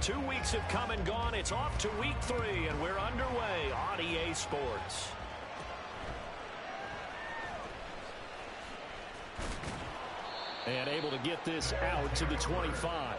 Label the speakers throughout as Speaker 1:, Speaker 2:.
Speaker 1: 2 weeks have come and gone. It's off to week 3, and we're underway on EA Sports. And able to get this out to the 25.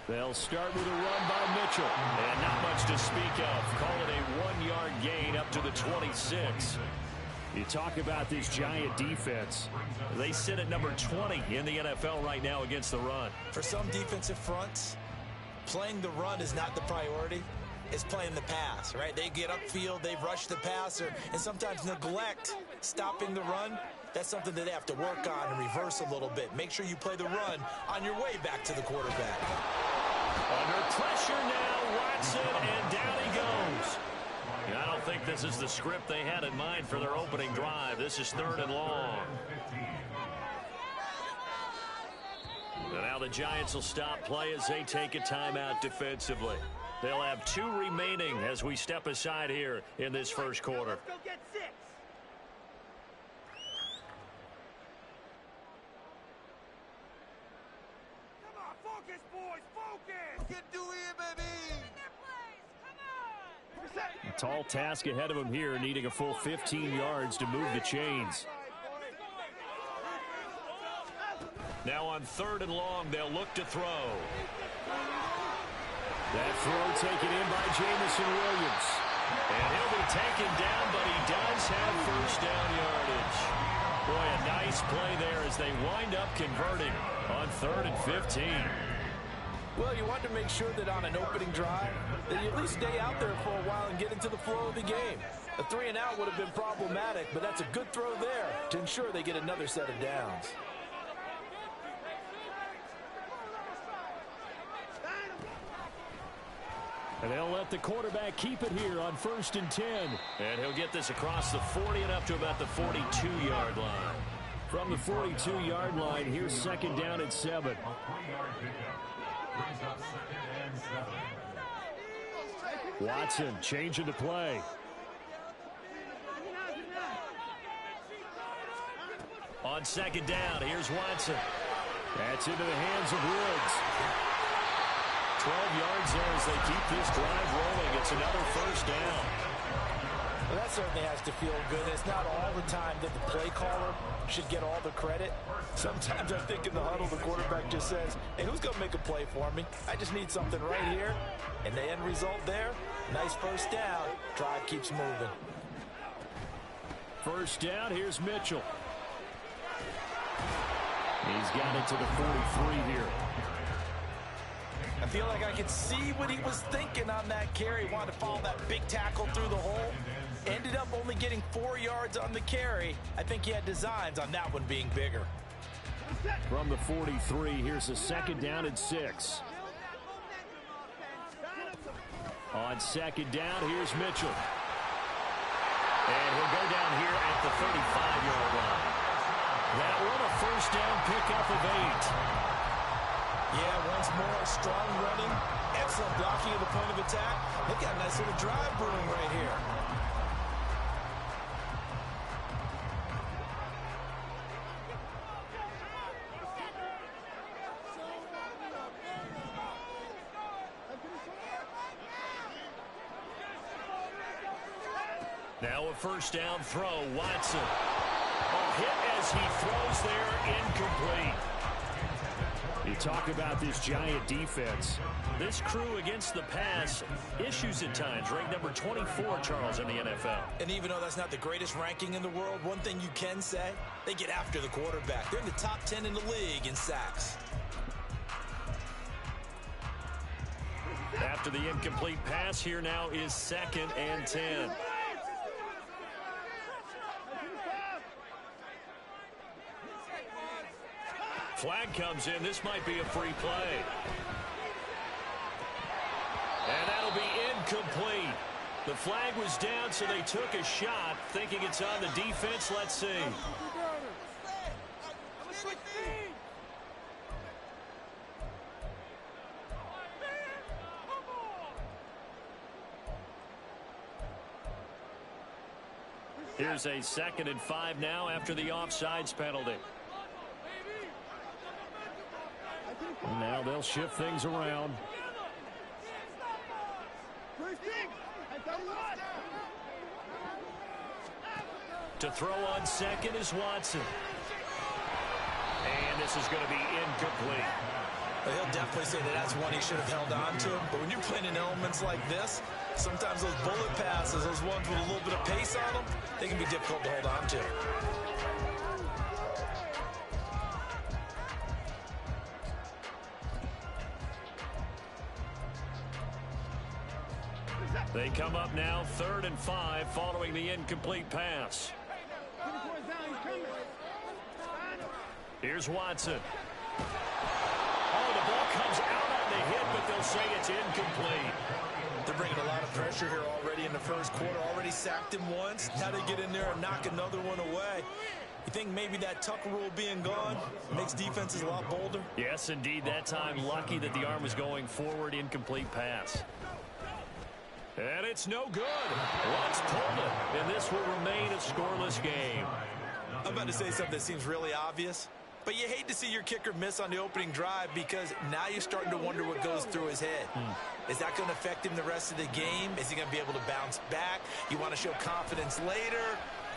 Speaker 1: They'll start with a run by Mitchell. And not much to speak of. Call it a 1-yard gain up to the 26. You talk about this Giant defense. They sit at number 20 in the NFL right now against the run.
Speaker 2: For some defensive fronts, playing the run is not the priority. It's playing the pass, right? They get upfield, they rush the passer, and sometimes neglect stopping the run. That's something that they have to work on and reverse a little bit. Make sure you play the run on your way back to the quarterback.
Speaker 1: Under pressure now, Watson, and down he goes. I don't think this is the script they had in mind for their opening drive. This is 3rd and long. And now the Giants will stop play as they take a timeout defensively. They'll have 2 remaining as we step aside here in this first quarter.
Speaker 3: Let's go get 6. Come on, focus, boys, focus. Get to it, baby.
Speaker 1: A tall task ahead of him here, needing a full 15 yards to move the chains. Now on 3rd and long, they'll look to throw. That throw taken in by Jamison Williams. And he'll be taken down, but he does have first down yardage. Boy, a nice play there as they wind up converting on 3rd and 15.
Speaker 4: Well, you want to make sure that on an opening drive, that you at least stay out there for a while and get into the flow of the game. A 3-and-out would have been problematic, but that's a good throw there to ensure they get another set of downs.
Speaker 1: And they'll let the quarterback keep it here on 1st and 10. And he'll get this across the 40 and up to about the 42-yard line. From the 42-yard line, here's 2nd down and 7. Watson changing the play. On 2nd down, here's Watson. That's into the hands of Woods. 12 yards there as they keep this drive rolling. It's another first down.
Speaker 4: Well, that certainly has to feel good. It's not all the time that the play caller should get all the credit. Sometimes I think in the huddle, the quarterback just says, hey, who's going to make a play for me? I just need something right here. And the end result there, nice first down. Drive keeps moving.
Speaker 1: First down, here's Mitchell. He's got it to the 43 here.
Speaker 4: I feel like I could see what he was thinking on that carry. He wanted to follow that big tackle through the hole. Ended up only getting 4 yards on the carry. I think he had designs on that one being bigger.
Speaker 1: From the 43, here's a 2nd down and 6. On 2nd down, here's Mitchell. And he'll go down here at the 35-yard line. That one a first down pickup of 8.
Speaker 2: Yeah, once more, strong running, excellent blocking at the point of attack. They got a nice little drive brewing right here.
Speaker 1: Now a first down throw, Watson. A hit as he throws there, incomplete. You talk about this Giant defense. This crew against the pass, issues at times. Ranked number 24, Charles, in the NFL.
Speaker 2: And even though that's not the greatest ranking in the world, one thing you can say, they get after the quarterback. They're in the top 10 in the league in sacks.
Speaker 1: After the incomplete pass, here now is 2nd and 10. Flag comes in. This might be a free play. And that'll be incomplete. The flag was down, so they took a shot, thinking it's on the defense. Let's see. Here's a 2nd and 5 now after the offsides penalty. And now they'll shift things around. To throw on second is Watson. And this is going to be incomplete.
Speaker 2: Well, he'll definitely say that that's one he should have held on to. But when you're playing in elements like this, sometimes those bullet passes, those ones with a little bit of pace on them, they can be difficult to hold on to.
Speaker 1: They come up now 3rd and 5 following the incomplete pass. Here's Watson. Oh, the ball comes out on the hit, but they'll say it's incomplete.
Speaker 2: They're bringing a lot of pressure here already in the first quarter. Already sacked him once. Now they get in there and knock another one away. You think maybe that Tucker rule being gone makes defenses a lot bolder?
Speaker 1: Yes, indeed. That time, lucky that the arm was going forward. Incomplete pass. And it's no good. Watts pulled it, and this will remain a scoreless game.
Speaker 2: I'm about to say something that seems really obvious, but you hate to see your kicker miss on the opening drive because now you're starting to wonder what goes through his head. Is that going to affect him the rest of the game? Is he going to be able to bounce back? You want to show confidence later?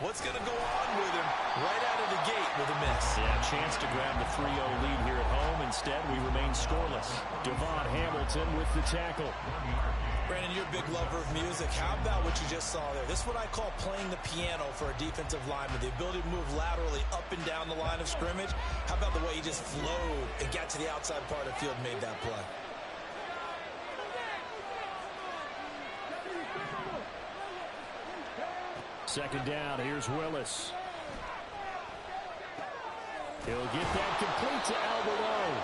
Speaker 2: What's going to go on with him right out of the gate with a miss?
Speaker 1: Yeah, chance to grab the 3-0 lead here at home. Instead, we remain scoreless. Devon Hamilton with the tackle.
Speaker 2: Brandon, you're a big lover of music. How about what you just saw there? This is what I call playing the piano for a defensive lineman. The ability to move laterally up and down the line of scrimmage. How about the way he just flowed and got to the outside part of the field and made that play?
Speaker 1: Second down, here's Willis. He'll get that complete to Alberto.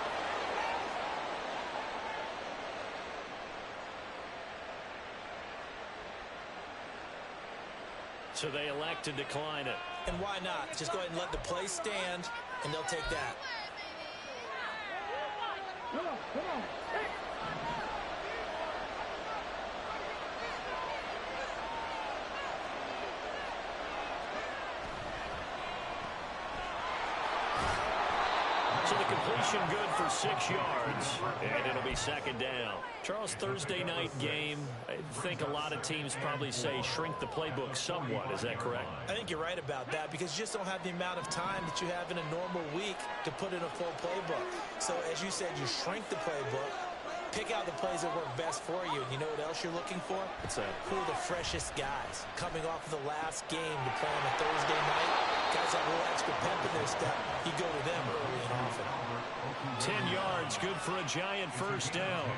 Speaker 1: So they elect to decline it.
Speaker 2: And why not? Just go ahead and let the play stand, and they'll take that.
Speaker 3: Come on. Hey.
Speaker 1: So the completion good for 6 yards, and it'll be second down. Charles, Thursday night game, I think a lot of teams probably say shrink the playbook somewhat. Is that correct?
Speaker 2: I think you're right about that because you just don't have the amount of time that you have in a normal week to put in a full playbook. So as you said, you shrink the playbook, pick out the plays that work best for you. And you know what else you're looking for?
Speaker 1: What's that?
Speaker 2: Who are the freshest guys coming off of the last game to play on a Thursday night? Guys have a little extra pep in their step. You go to them early and often.
Speaker 1: 10 yards, good for a Giant first down.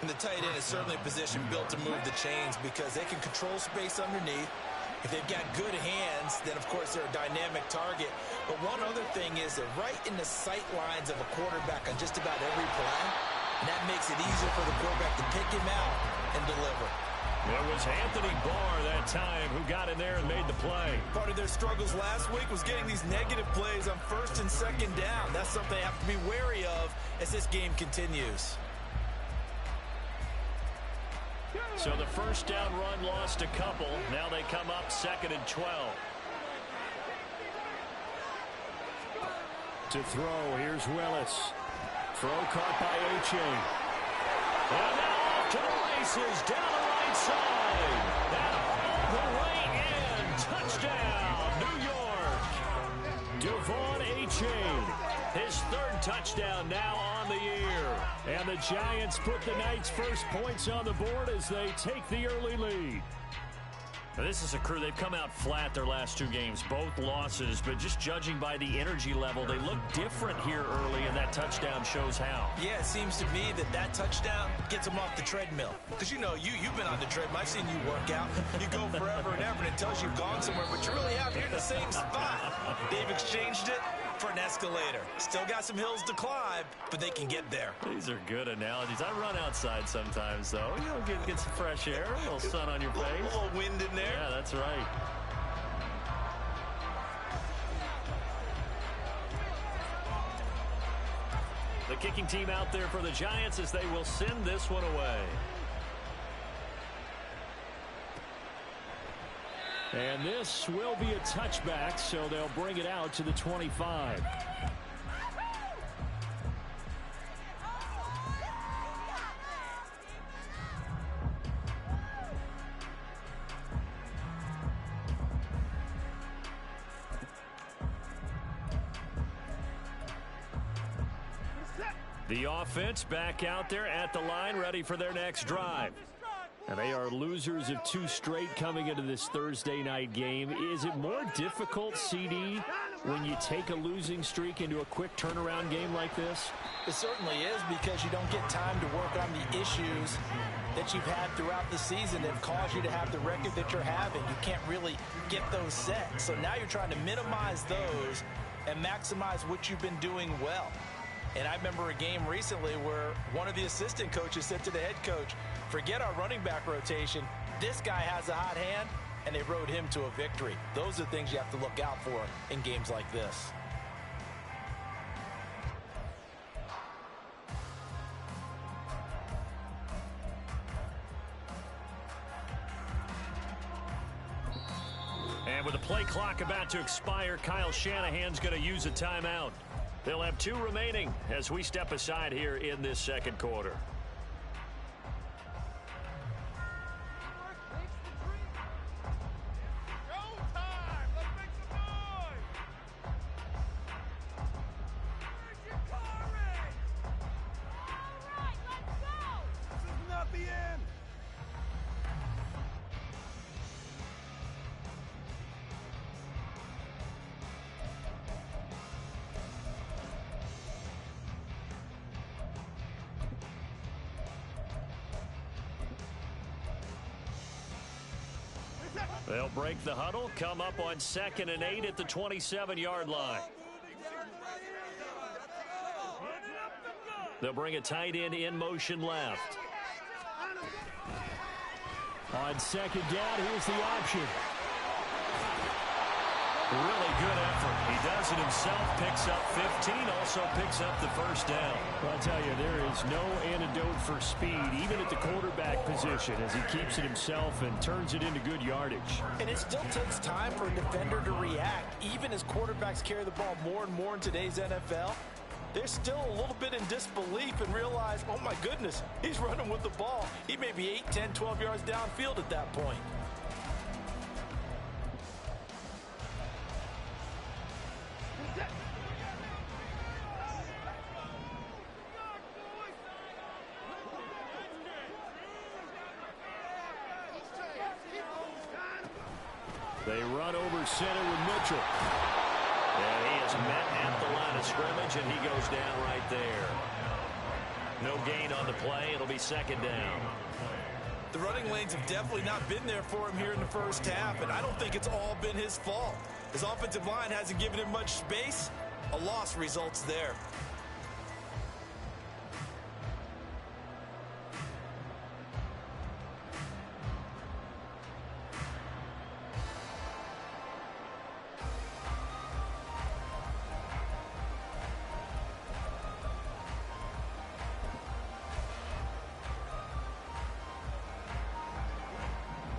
Speaker 2: And the tight end is certainly a position built to move the chains because they can control space underneath. If they've got good hands, then of course they're a dynamic target. But one other thing is they're right in the sight lines of a quarterback on just about every play. And that makes it easier for the quarterback to pick him out and deliver.
Speaker 1: It was Anthony Barr that time who got in there and made the play.
Speaker 2: Part of their struggles last week was getting these negative plays on first and second down. That's something they have to be wary of as this game continues.
Speaker 1: So the first down run lost a couple. Now they come up 2nd and 12. To throw, here's Willis. Throw caught by Achane. And now off to the races, down the right side. And all the way in. Touchdown, New York. Devon Achane. His 3rd touchdown now on the year. And the Giants put the Knights' first points on the board as they take the early lead. Now, this is a crew, they've come out flat their last 2 games, both losses, but just judging by the energy level, they look different here early, and that touchdown shows how.
Speaker 2: Yeah, it seems to me that touchdown gets them off the treadmill. Because, you know, you've been on the treadmill. I've seen you work out. You go forever and ever, and it tells you you've gone somewhere, but you're really out here in the same spot. They've exchanged it for an escalator. Still got some hills to climb, but they can get there.
Speaker 1: These are good analogies. I run outside sometimes, though. You know, get some fresh air, a little sun on your face.
Speaker 2: A little wind in there.
Speaker 1: Yeah, that's right. The kicking team out there for the Giants as they will send this one away.
Speaker 5: And this will be a touchback, so they'll bring it out to the 25.
Speaker 1: The offense back out there at the line, ready for their next drive.
Speaker 5: And they are losers of 2 straight coming into this Thursday night game. Is it more difficult, CD, when you take a losing streak into a quick turnaround game like this?
Speaker 4: It certainly is, because you don't get time to work on the issues that you've had throughout the season that have caused you to have the record that you're having. You can't really get those set. So now you're trying to minimize those and maximize what you've been doing well. And I remember a game recently where one of the assistant coaches said to the head coach, forget our running back rotation. This guy has a hot hand, and they rode him to a victory. Those are things you have to look out for in games like this.
Speaker 1: And with the play clock about to expire, Kyle Shanahan's going to use a timeout. They'll have 2 remaining as we step aside here in this second quarter. They'll break the huddle, come up on 2nd and 8 at the 27-yard line. They'll bring a tight end in motion left.
Speaker 5: On 2nd down, here's the option.
Speaker 1: Really good effort. He does it himself, picks up 15, also picks up the first down.
Speaker 5: Well, I'll tell you, there is no antidote for speed, even at the quarterback position, as he keeps it himself and turns it into good yardage.
Speaker 4: And it still takes time for a defender to react. Even as quarterbacks carry the ball more and more in today's NFL, they're still a little bit in disbelief and realize, oh my goodness, he's running with the ball. He may be 8, 10, 12 yards downfield at that point.
Speaker 5: They run over center with Mitchell.
Speaker 1: And he is met at the line of scrimmage, and he goes down right there. No gain on the play. It'll be 2nd down.
Speaker 2: The running lanes have definitely not been there for him here in the first half, and I don't think it's all been his fault. His offensive line hasn't given him much space. A loss results there.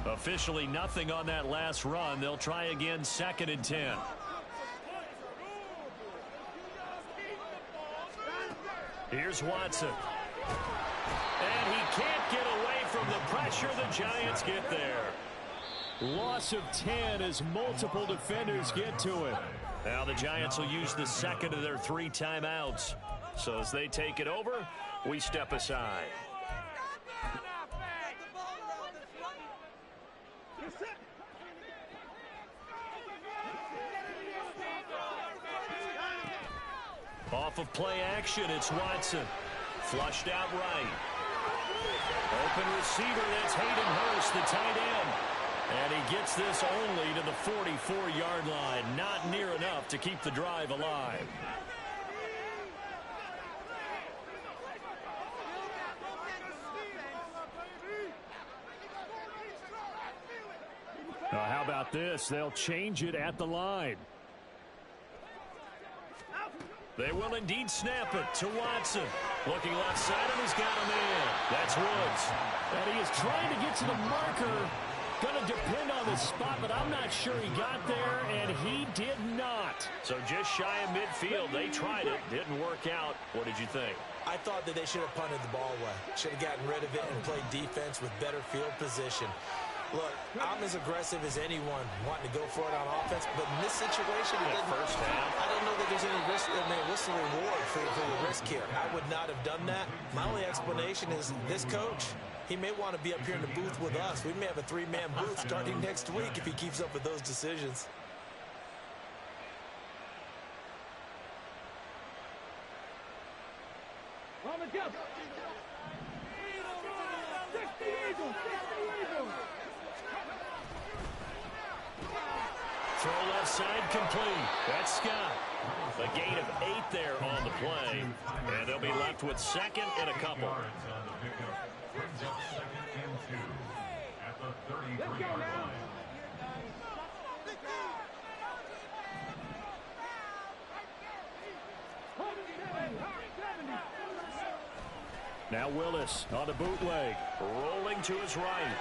Speaker 1: Officially nothing on that last run. They'll try again, 2nd and 10. Here's Watson. And he can't get away from the pressure. The Giants get there.
Speaker 5: Loss of 10 as multiple defenders get to it.
Speaker 1: Now the Giants will use the 2nd of their 3 timeouts. So as they take it over, we step aside. Off of play action, it's Watson. Flushed out right. Open receiver, that's Hayden Hurst, the tight end. And he gets this only to the 44-yard line. Not near enough to keep the drive alive. How about this? They'll change it at the line. They will indeed snap it to Watson. Looking left side, and he's got him in. That's Woods.
Speaker 5: And he is trying to get to the marker. Going to depend on the spot, but I'm not sure he got there, and he did not.
Speaker 1: So just shy of midfield. They tried it. Didn't work out. What did you think?
Speaker 2: I thought that they should have punted the ball away. Should have gotten rid of it and played defense with better field position. Look, I'm as aggressive as anyone wanting to go for it on offense, but in this situation, it didn't.
Speaker 1: First half.
Speaker 2: I don't know that there's any risk, risk reward for the risk here. I would not have done that. My only explanation is this coach, he may want to be up here in the booth with us. We may have a three-man booth starting next week if he keeps up with those decisions.
Speaker 1: Throw left side complete. That's Scott. A gain of 8 there on the play. And they'll be left with second and a couple.
Speaker 3: Let's go now.
Speaker 5: Now Willis on the bootleg.
Speaker 1: Rolling to his right.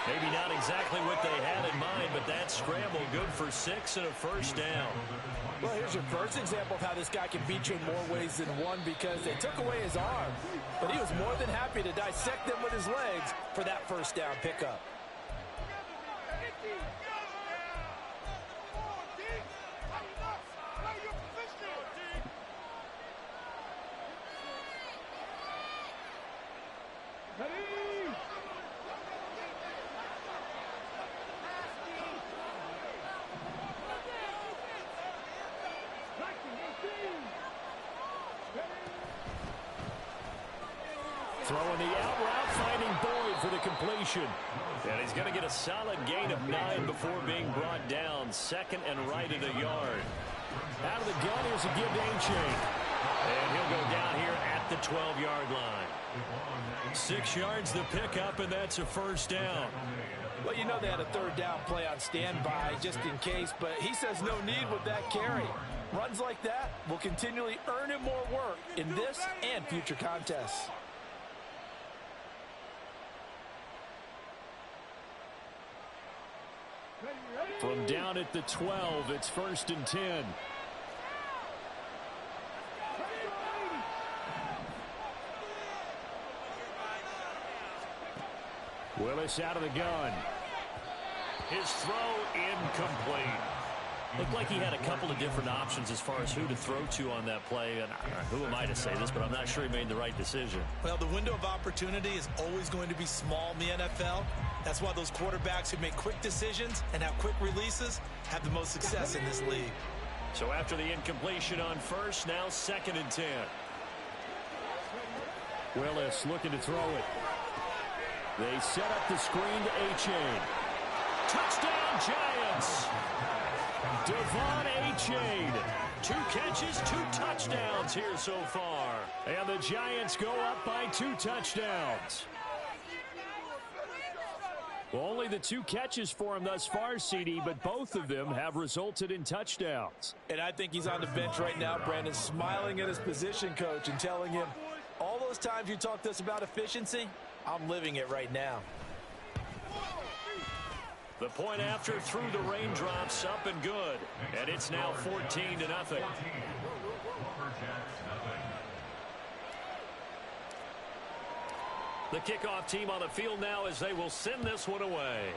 Speaker 1: Maybe not exactly what they had in mind, but that scramble good for 6 and a first down.
Speaker 4: Well, here's your first example of how this guy can beat you in more ways than one, because they took away his arm, but he was more than happy to dissect them with his legs for that first down pickup.
Speaker 5: Throwing the out route, finding Boyd for the completion.
Speaker 1: And he's going to get a solid gain of 9 before being brought down. Second and right at a yard.
Speaker 5: Out of the gun, here's a give to A-Chain.
Speaker 1: And he'll go down here at the 12-yard line. 6 yards the pickup, and that's a first down.
Speaker 4: Well, you know they had a third down play on standby just in case, but he says no need with that carry. Runs like that will continually earn him more work in this and future contests.
Speaker 5: From down at the 12, it's 1st and 10. Willis out of the gun.
Speaker 1: His throw incomplete. Looked like he had a couple of different options as far as who to throw to on that play. And who am I to say this, but I'm not sure he made the right decision.
Speaker 2: Well, the window of opportunity is always going to be small in the NFL. That's why those quarterbacks who make quick decisions and have quick releases have the most success in this league.
Speaker 1: So after the incompletion on first, now 2nd and 10.
Speaker 5: Willis looking to throw it. They set up the screen to A-Chain.
Speaker 1: Touchdown, Giants!
Speaker 5: Devon A-Chain.
Speaker 1: 2 catches, 2 touchdowns here so far.
Speaker 5: And the Giants go up by 2 touchdowns. Well, only the 2 catches for him thus far, CD, but both of them have resulted in touchdowns.
Speaker 4: And I think he's on the bench right now, Brandon, smiling at his position coach and telling him, all those times you talked to us about efficiency, I'm living it right now.
Speaker 1: The point after through the raindrops, up and good. And it's now 14-0. The kickoff team on the field now as they will send this one away.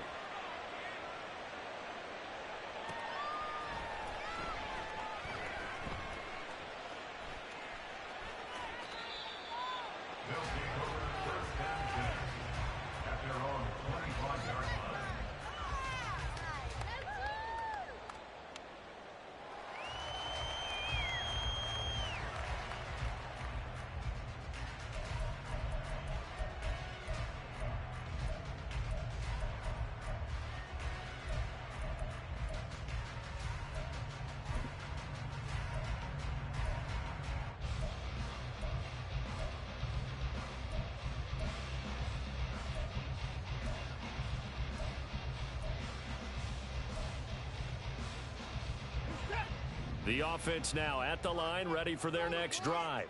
Speaker 5: The offense now at the line, ready for their next drive.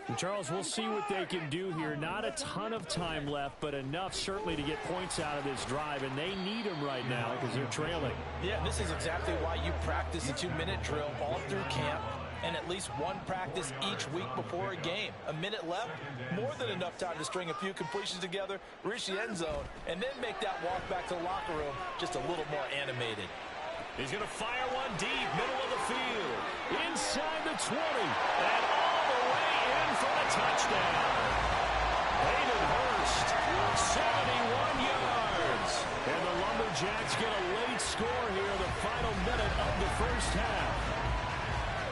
Speaker 1: And Charles, we'll see what they can do here. Not a ton of time left, but enough certainly to get points out of this drive, and they need them right now because they're trailing.
Speaker 4: Yeah, this is exactly why you practice a 2-minute drill all through camp and at least one practice each week before a game. A minute left, more than enough time to string a few completions together, reach the end zone, and then make that walk back to the locker room just a little more animated.
Speaker 1: He's going to fire one deep, middle of the field, inside the 20, and all the way in for a touchdown. Hayden Hurst, 71 yards. And the Lumberjacks get a late score here, the final minute of the first half.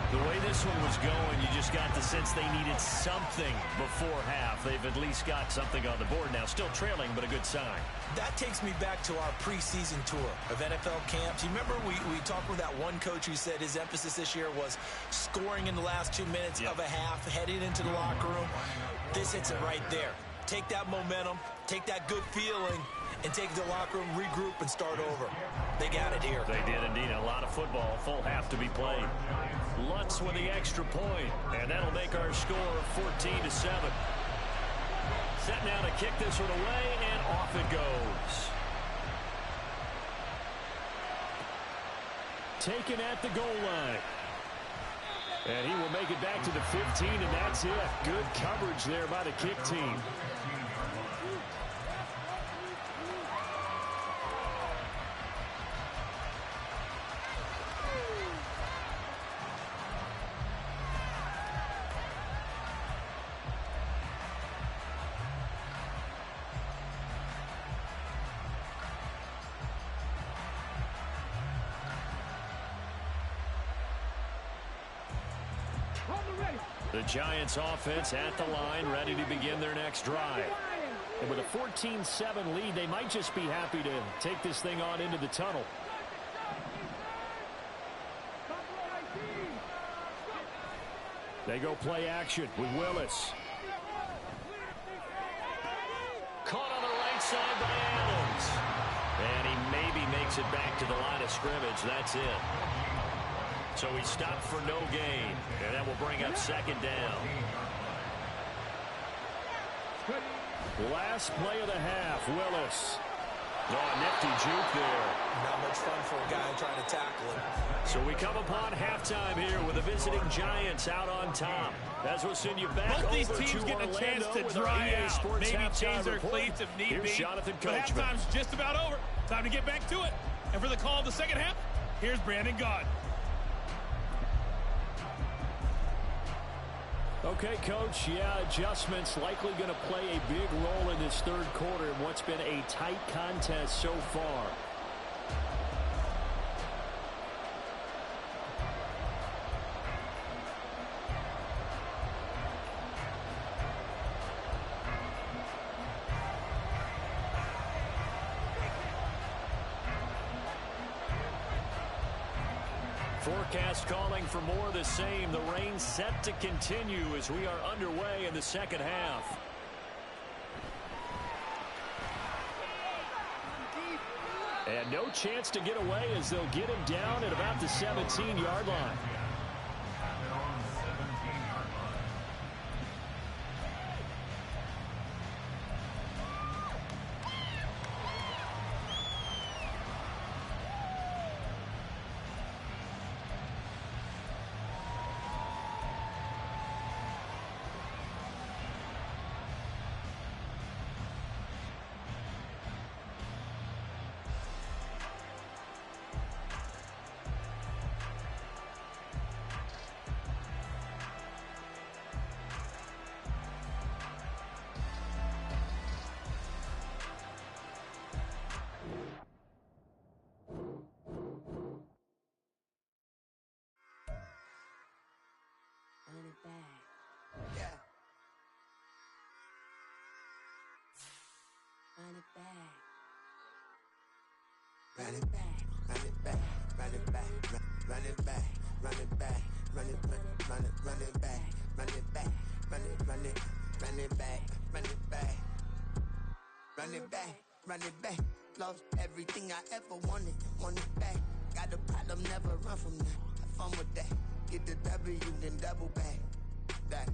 Speaker 5: The way this one was going, you just got the sense they needed something before half. They've at least got something on the board now. Still trailing, but a good sign.
Speaker 2: That takes me back to our preseason tour of NFL camps. You remember we talked with that one coach who said his emphasis this year was scoring in the last 2 minutes of a half, heading into the locker room. This hits it right there. Take that momentum, take that good feeling, and take the locker room, regroup, and start over. They got it here.
Speaker 5: They did indeed. A lot of football, full half to be played.
Speaker 1: Lutz with the extra point, and that'll make our score 14-7. Set now to kick this one away, and off it goes. Taken at the goal line. And he will make it back to the 15, and that's it. Good coverage there by the kick team. The Giants offense at the line, ready to begin their next drive. And with a 14-7 lead, they might just be happy to take this thing on into the tunnel. They go play action with Willis. Caught on the right side by Adams. And he maybe makes it back to the line of scrimmage. That's it. So he stopped for no gain, and that will bring up second down. Last play of the half, Willis. Oh, nifty juke there.
Speaker 2: Not much fun for a guy trying to tackle him.
Speaker 1: So we come upon halftime here with the visiting Giants out on top. As we'll send you back
Speaker 6: both these
Speaker 1: over
Speaker 6: teams
Speaker 1: to
Speaker 6: get a chance
Speaker 1: Orlando
Speaker 6: to
Speaker 1: with our
Speaker 6: dry
Speaker 1: EA
Speaker 6: out.
Speaker 1: Sports
Speaker 6: Maybe
Speaker 1: halftime
Speaker 6: change their
Speaker 1: report.
Speaker 6: cleats if need
Speaker 1: Here's
Speaker 6: be.
Speaker 1: Jonathan
Speaker 6: But
Speaker 1: Coachman.
Speaker 6: halftime's just about over. Time to get back to it. And for the call of the second half, here's Brandon Gaudin.
Speaker 1: Okay, Coach, yeah, adjustments likely going to play a big role in this third quarter in what's been a tight contest so far. Forecast calling for more of the same. The rain set to continue as we are underway in the second half. And no chance to get away as they'll get him down at about the 17-yard line.
Speaker 7: Run it back, run it back, run it back, run it back, run it back, run it back, run it back, run it back, run it back, run it back, run it back, run it back. Lost everything I ever wanted, want it back. Got a problem, never run from that. Have fun with that. Get the W, then double back. That.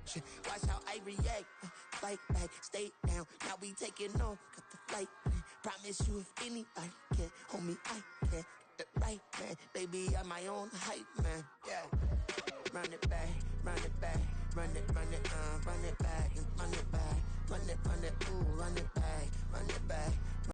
Speaker 7: Shit. Watch how I react. Fight back, stay down. Now we taking on. Got the flight plan. Promise you if anybody can, homie, I can. Get the right man. Baby, I'm my own hype man. Yeah. Run it back, run it back. Run it back, and run it back. Run it, ooh, run it back, run it back.